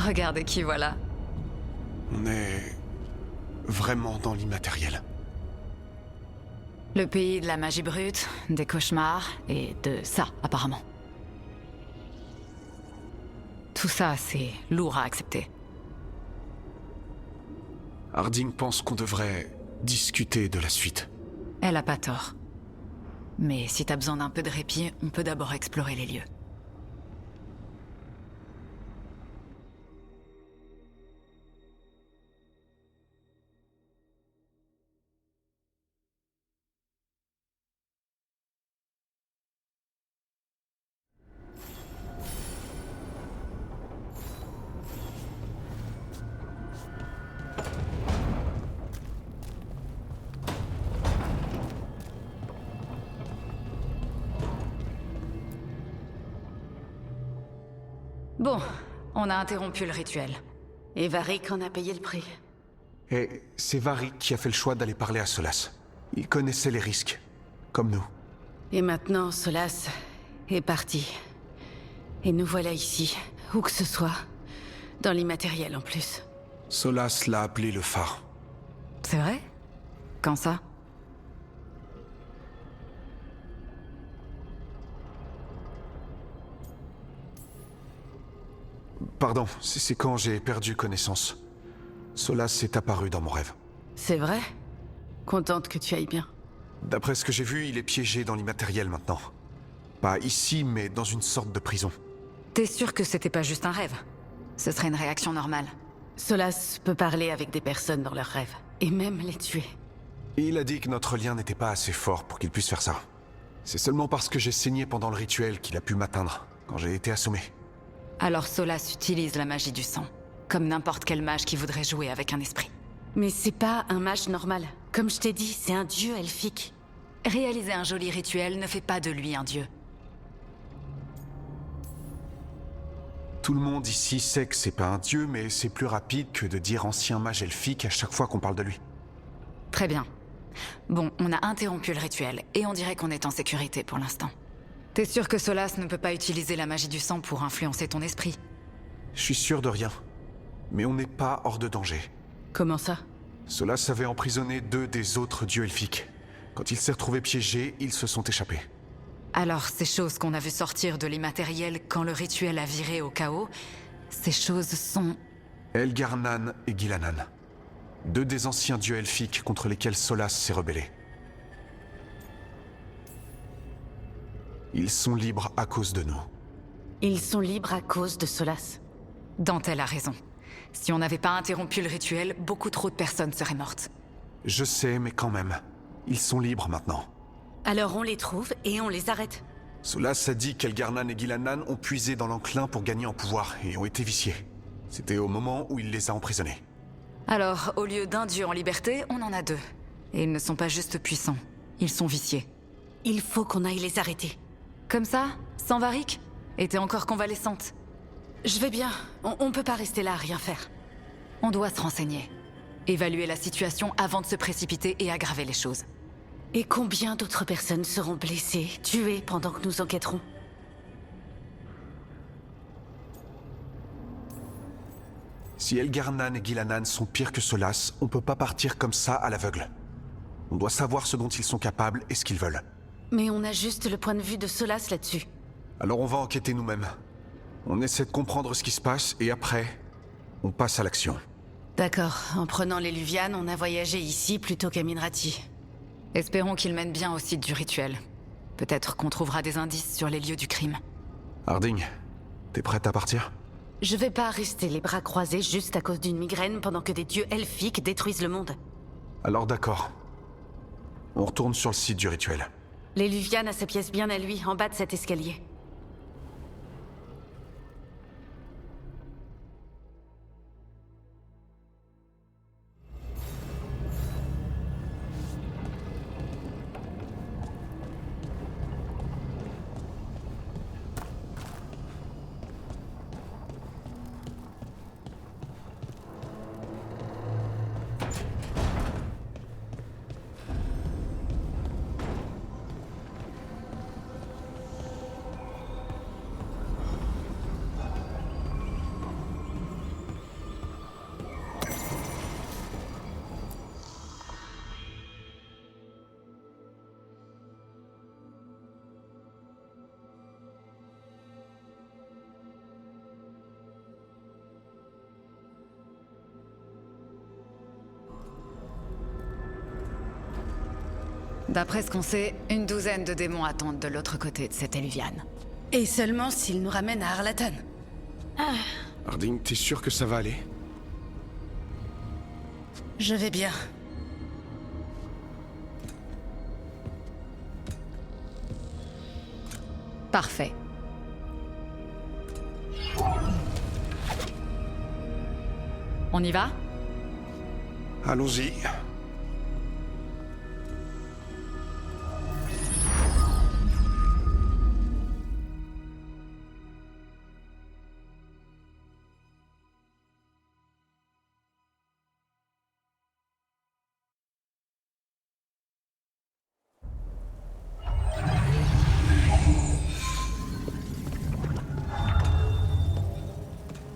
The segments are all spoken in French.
Regardez qui voilà. On est vraiment dans l'immatériel. Le pays de la magie brute, des cauchemars et de ça, apparemment. Tout ça, c'est lourd à accepter. Harding pense qu'on devrait discuter de la suite. Elle a pas tort. Mais si t'as besoin d'un peu de répit, on peut d'abord explorer les lieux. Bon, on a interrompu le rituel. Et Varric en a payé le prix. Et c'est Varric qui a fait le choix d'aller parler à Solas. Il connaissait les risques, comme nous. Et maintenant, Solas est parti. Et nous voilà ici, où que ce soit. Dans l'immatériel en plus. Solas l'a appelé le phare. C'est vrai? Quand ça? Pardon, c'est quand j'ai perdu connaissance. Solas est apparu dans mon rêve. C'est vrai? Contente que tu ailles bien. D'après ce que j'ai vu, il est piégé dans l'immatériel maintenant. Pas ici, mais dans une sorte de prison. T'es sûr que c'était pas juste un rêve? Ce serait une réaction normale. Solas peut parler avec des personnes dans leurs rêves. Et même les tuer. Il a dit que notre lien n'était pas assez fort pour qu'il puisse faire ça. C'est seulement parce que j'ai saigné pendant le rituel qu'il a pu m'atteindre, quand j'ai été assommé. Alors Solas utilise la magie du sang, comme n'importe quel mage qui voudrait jouer avec un esprit. Mais c'est pas un mage normal. Comme je t'ai dit, c'est un dieu elfique. Réaliser un joli rituel ne fait pas de lui un dieu. Tout le monde ici sait que c'est pas un dieu, mais c'est plus rapide que de dire ancien mage elfique à chaque fois qu'on parle de lui. Très bien. Bon, on a interrompu le rituel, et on dirait qu'on est en sécurité pour l'instant. T'es sûr que Solas ne peut pas utiliser la magie du sang pour influencer ton esprit? Je suis sûr de rien. Mais on n'est pas hors de danger. Comment ça? Solas avait emprisonné 2 des autres dieux elfiques. Quand il s'est retrouvé piégé, ils se sont échappés. Alors, ces choses qu'on a vues sortir de l'immatériel quand le rituel a viré au chaos, ces choses sont... Elgarnan et Gilanan. 2 des anciens dieux elfiques contre lesquels Solas s'est rebellé. Ils sont libres à cause de nous. Ils sont libres à cause de Solas. Dantel a raison. Si on n'avait pas interrompu le rituel, beaucoup trop de personnes seraient mortes. Je sais, mais quand même. Ils sont libres maintenant. Alors on les trouve et on les arrête. Solas a dit qu'Elgarnan et Gilanan ont puisé dans l'enclin pour gagner en pouvoir et ont été viciés. C'était au moment où il les a emprisonnés. Alors, au lieu d'un dieu en liberté, on en a 2. Et ils ne sont pas juste puissants, ils sont viciés. Il faut qu'on aille les arrêter. Comme ça? Sans Varric? Et t'es encore convalescente? Je vais bien. On peut pas rester là à rien faire. On doit se renseigner. Évaluer la situation avant de se précipiter et aggraver les choses. Et combien d'autres personnes seront blessées, tuées pendant que nous enquêterons? Si Elgarnan et Gilanan sont pires que Solas, on peut pas partir comme ça à l'aveugle. On doit savoir ce dont ils sont capables et ce qu'ils veulent. Mais on a juste le point de vue de Solas là-dessus. Alors on va enquêter nous-mêmes. On essaie de comprendre ce qui se passe et après, on passe à l'action. D'accord, en prenant les Luvianes, on a voyagé ici plutôt qu'à Minrati. Espérons qu'ils mènent bien au site du rituel. Peut-être qu'on trouvera des indices sur les lieux du crime. Harding, t'es prête à partir? Je vais pas rester les bras croisés juste à cause d'une migraine pendant que des dieux elfiques détruisent le monde. Alors d'accord. On retourne sur le site du rituel. Les Luvianes a sa pièce bien à lui, en bas de cet escalier. D'après ce qu'on sait, une douzaine de démons attendent de l'autre côté de cette éluviane. Et seulement s'il nous ramène à Arlatan. Harding, t'es sûr que ça va aller? Je vais bien. Parfait. On y va? Allons-y.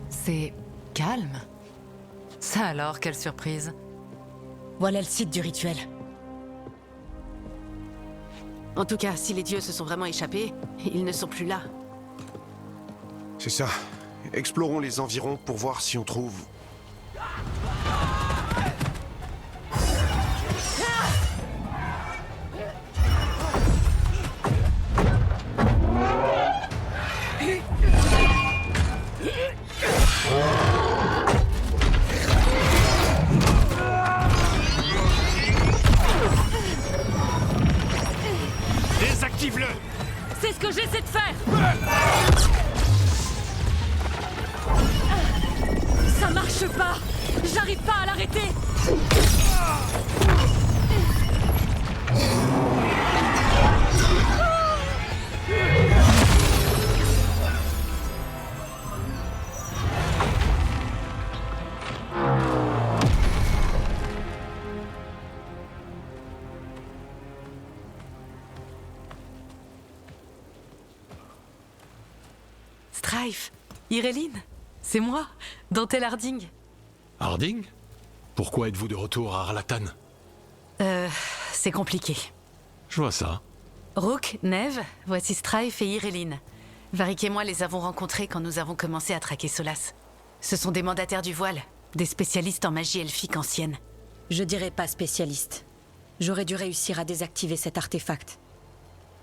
C'est calme. Ça alors, quelle surprise. Voilà le site du rituel. En tout cas, si les dieux se sont vraiment échappés, ils ne sont plus là. C'est ça. Explorons les environs pour voir si on trouve... Désactive-le! C'est ce que j'essaie de faire! Ça marche pas! J'arrive pas à l'arrêter! Strife, Iréline, c'est moi, Dantel Harding. Harding? Pourquoi êtes-vous de retour à Arlatan? C'est compliqué. Je vois ça. Rook, Neve, voici Strife et Iréline. Varric et moi les avons rencontrés quand nous avons commencé à traquer Solas. Ce sont des mandataires du voile, des spécialistes en magie elfique ancienne. Je dirais pas spécialiste. J'aurais dû réussir à désactiver cet artefact.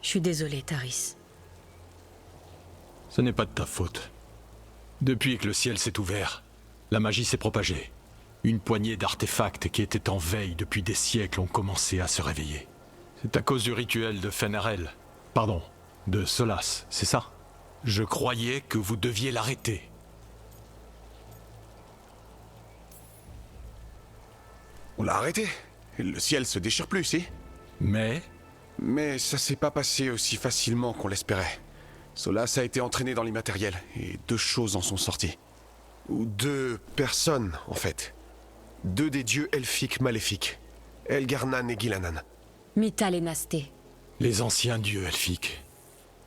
Je suis désolée, Taris. Ce n'est pas de ta faute. Depuis que le ciel s'est ouvert, la magie s'est propagée. Une poignée d'artefacts qui étaient en veille depuis des siècles ont commencé à se réveiller. C'est à cause du rituel de Fenarel. Pardon, de Solas, c'est ça? Je croyais que vous deviez l'arrêter. On l'a arrêté. Le ciel se déchire plus, si? Mais Mais ça s'est pas passé aussi facilement qu'on l'espérait. Solas a été entraîné dans l'immatériel, et deux choses en sont sorties. Ou deux personnes, en fait. Deux des dieux elfiques maléfiques. Elgarnan et Gilanan. Mythal et Nasté. les anciens dieux elfiques,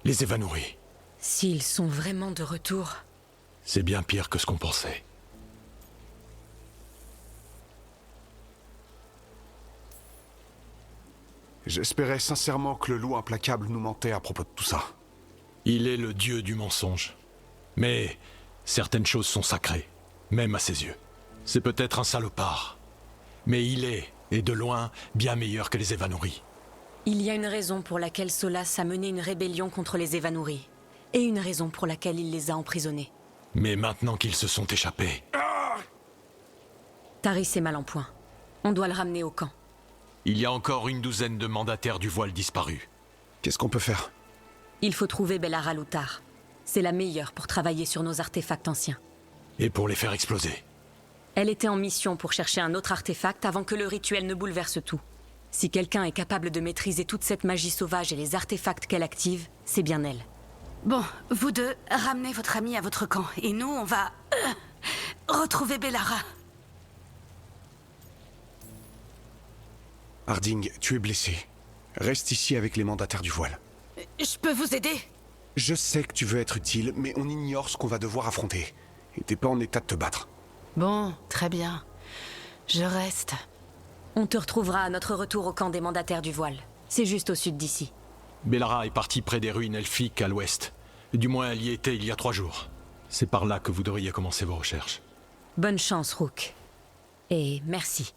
les Evanouris, S'ils sont vraiment de retour... c'est bien pire que ce qu'on pensait. J'espérais sincèrement que le loup implacable nous mentait à propos de tout ça. Il est le dieu du mensonge. Mais certaines choses sont sacrées, même à ses yeux. C'est peut-être un salopard, mais il est, et de loin, bien meilleur que les Evanouris. Il y a une raison pour laquelle Solas a mené une rébellion contre les Evanouris. Et une raison pour laquelle il les a emprisonnés. Mais maintenant qu'ils se sont échappés, Taris est mal en point. On doit le ramener au camp. il y a encore une douzaine de mandataires du voile disparus. Qu'est-ce qu'on peut faire? Il faut trouver Bellara Loutar. C'est la meilleure pour travailler sur nos artefacts anciens. Et pour les faire exploser. Elle était en mission pour chercher un autre artefact avant que le rituel ne bouleverse tout. Si quelqu'un est capable de maîtriser toute cette magie sauvage et les artefacts qu'elle active, c'est bien elle. Bon, vous deux, ramenez votre ami à votre camp. Et nous, on va... retrouver Bellara. Harding, tu es blessé. Reste ici avec les mandataires du voile. Je peux vous aider? Je sais que tu veux être utile, mais on ignore ce qu'on va devoir affronter. Et t'es pas en état de te battre. Bon, très bien. Je reste. On te retrouvera à notre retour au camp des mandataires du voile. C'est juste au sud d'ici. Bellara est partie près des ruines elfiques à l'ouest. Du moins, elle y était il y a 3 jours. C'est par là que vous devriez commencer vos recherches. Bonne chance, Rook. Et merci.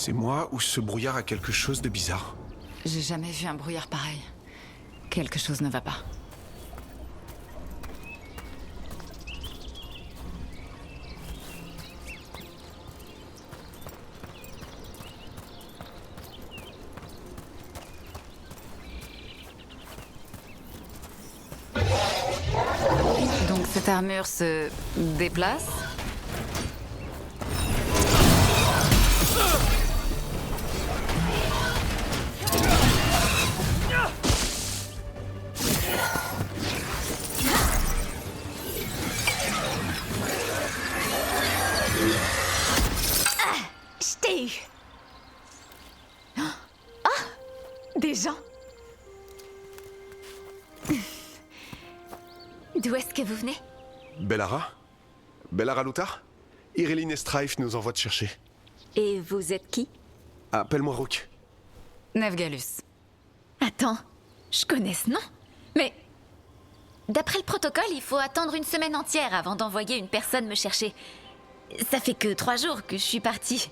C'est moi ou ce brouillard a quelque chose de bizarre? J'ai jamais vu un brouillard pareil. Quelque chose ne va pas. Donc cette armure se déplace? Je t'ai eu. Des gens. D'où est-ce que vous venez? Bellara? Bellara Luthar? Iréline et Strife nous envoient te chercher. Et vous êtes qui? Appelle-moi Rook. Nevgalus. Attends, je connais ce nom. Mais d'après le protocole, il faut attendre une semaine entière avant d'envoyer une personne me chercher. Ça fait que 3 jours que je suis partie.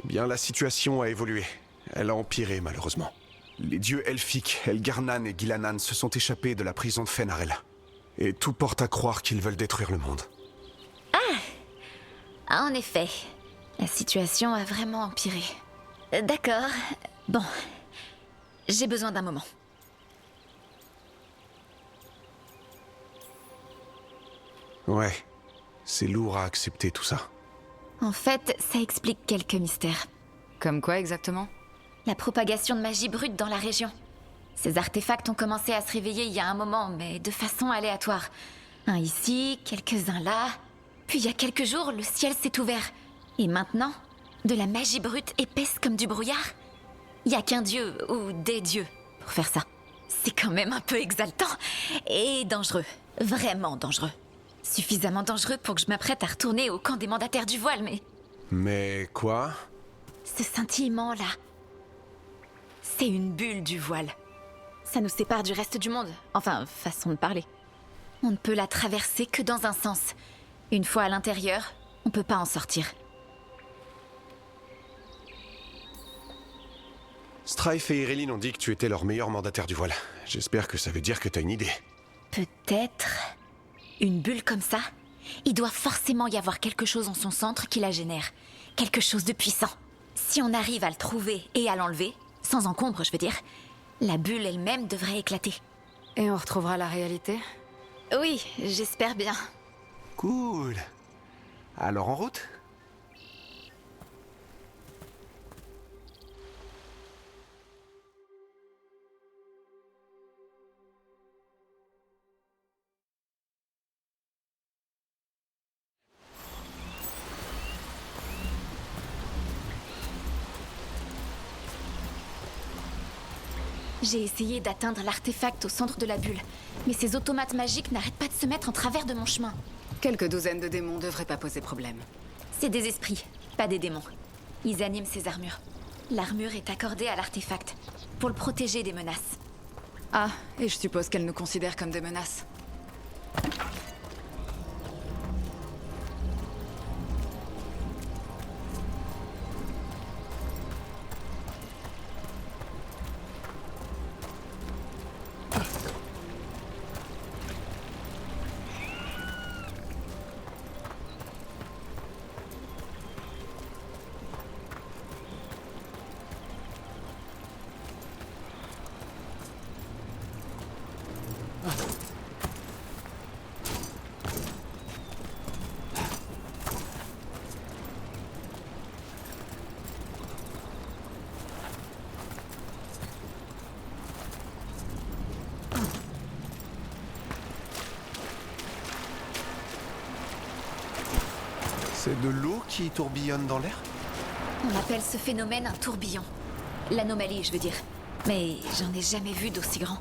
Eh bien, la situation a évolué. Elle a empiré, malheureusement. Les dieux elfiques, Elgarnan et Gilanan, se sont échappés de la prison de Fenarel. Et tout porte à croire qu'ils veulent détruire le monde. En effet, la situation a vraiment empiré. D'accord. Bon, j'ai besoin d'un moment. Ouais, c'est lourd à accepter tout ça. En fait, ça explique quelques mystères. Comme quoi exactement? La propagation de magie brute dans la région. Ces artefacts ont commencé à se réveiller il y a un moment, mais de façon aléatoire. Un ici, quelques-uns là. Puis il y a quelques jours, le ciel s'est ouvert. Et maintenant, de la magie brute épaisse comme du brouillard. Il n'y a qu'un dieu, ou des dieux, pour faire ça. C'est quand même un peu exaltant et dangereux. Vraiment dangereux. Suffisamment dangereux pour que je m'apprête à retourner au camp des mandataires du voile, mais... Mais quoi? Ce scintillement-là, c'est une bulle du voile. Ça nous sépare du reste du monde. Enfin, façon de parler. On ne peut la traverser que dans un sens. Une fois à l'intérieur, on peut pas en sortir. Strife et Iréline ont dit que tu étais leur meilleur mandataire du voile. J'espère que ça veut dire que t'as une idée. Peut-être... Une bulle comme ça? Il doit forcément y avoir quelque chose en son centre qui la génère. Quelque chose de puissant. Si on arrive à le trouver et à l'enlever, sans encombre, je veux dire, la bulle elle-même devrait éclater. Et on retrouvera la réalité? Oui, j'espère bien. Cool. Alors en route? J'ai essayé d'atteindre l'artefact au centre de la bulle, mais ces automates magiques n'arrêtent pas de se mettre en travers de mon chemin. Quelques douzaines de démons devraient pas poser problème. C'est des esprits, pas des démons. Ils animent ces armures. L'armure est accordée à l'artefact, pour le protéger des menaces. Ah, et je suppose qu'elles nous considèrent comme des menaces. C'est de l'eau qui tourbillonne dans l'air? On appelle ce phénomène un tourbillon. L'anomalie, je veux dire. Mais j'en ai jamais vu d'aussi grand.